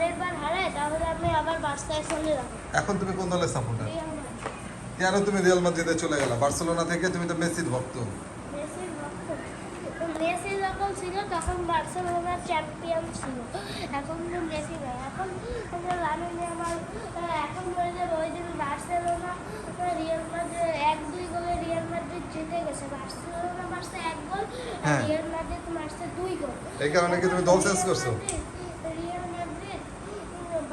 পরের বার হারায় তাহলে আমি আবার বার্সায় চলে যাব। এখন তুমি কোন দলের সাপোর্টার? কেন তুমি রিয়াল মাদ্রিদে চলে গেলা? বার্সেলোনা থেকে তুমি তো মেসির ভক্ত। মেসির ভক্ত। মেসি যখন ছিল তখন বার্সেলোনা চ্যাম্পিয়ন ছিল, এখন তো মেসি নাই। এখন লামিনে আমার এখন বলে যাবে ওই দিন বার্সেলোনা রিয়াল মাদ্রিদ 1-2 গোলে রিয়াল মাদ্রিদ জিতে গেছে। বার্সেলোনা মারছে 1 গোল আর হ্যাঁ। রিয়াল মাদ্রিদ মারছে 2 গোল। এই কারণে কি তুমি দল চেঞ্জ করছো? রিয়াল মাদ্রিদ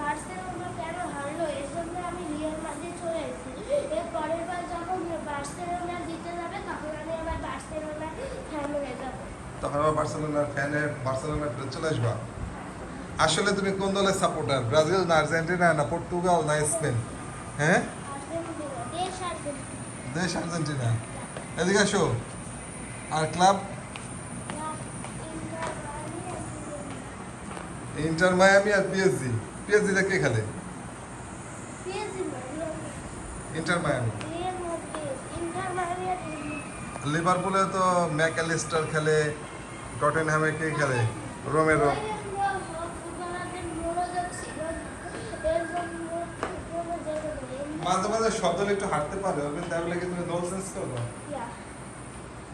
বার্সেলোনা কেন হারলো এর জন্য আমি রিয়াল মাদ্রিদ চলে এসেছি। এর পরের বার যখন বার্সেলোনা জিতে যাবে তখন আমি আবার বার্সেলোনা ফ্যান হয়ে যাবো। তখন আবার বার্সেলোনার ফেরত চলে আসবা। আসলে তুমি কোন দলের সাপোর্টার? ব্রাজিল না আর্জেন্টিনা না পর্তুগাল না স্পেন? হ্যাঁ, আর্জেন্টিনা, দেশ আর্জেন্টিনা। দেশ আর্জেন্টিনা। এদিকে আসো। আর ক্লাব? ইন্টার মায়ামি আর পিএসজি। পিএসজি তে কে খেলে? Inter Miami. লিভারপুলে তো ম্যাকঅ্যালিস্টার খেলে, টটেনহ্যামে কে খেলে? রোমেরো। মাঝে মাঝে সব দল একটু হারতে পারে, কিন্তু তাহলে কি তুমি দল চেঞ্জ করবে?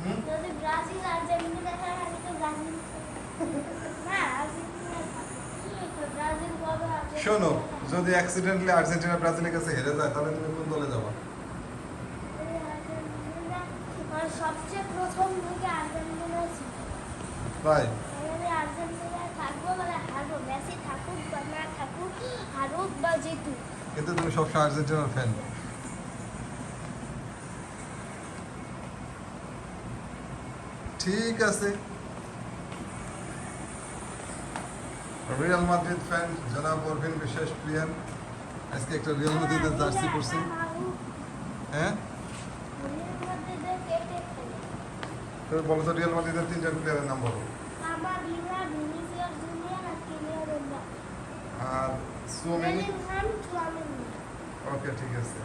হুম? যদি ব্রাজিল আর্জেন্টিনা খেলে আমি তো ব্রাজিল না আর্জেন্টিনা ব্রাজিল কবে শোনো, যদি অ্যাক্সিডেন্টলি আর্জেন্টিনা ব্রাজিলের কাছে হেরে যায় তাহলে তুমি কোন দলে যাবা? আর সবচেয়ে প্রথম থেকে আর্জেন্টিনা ছিল। তাই? আমি আর্জেন্টিনায় থাকবো মানে হারবো, মেসি থাকুক বা না থাকুক, হারুক বা জিতুক। কিন্তু তুমি সবসময় আর্জেন্টিনার ফ্যান। ঠিক আছে। রিয়াল মাদ্রিদ ফ্যান জনাব অরভিন বিশেষ প্রিয়ান আজকে একটা রিয়াল মাদ্রিদের জার্সি পরছে। হ্যাঁ, তুমি বলো তো রিয়াল মাদ্রিদের 3জন প্লেয়ারের নাম বলো। আর সুমিনি। ওকে, ঠিক আছে।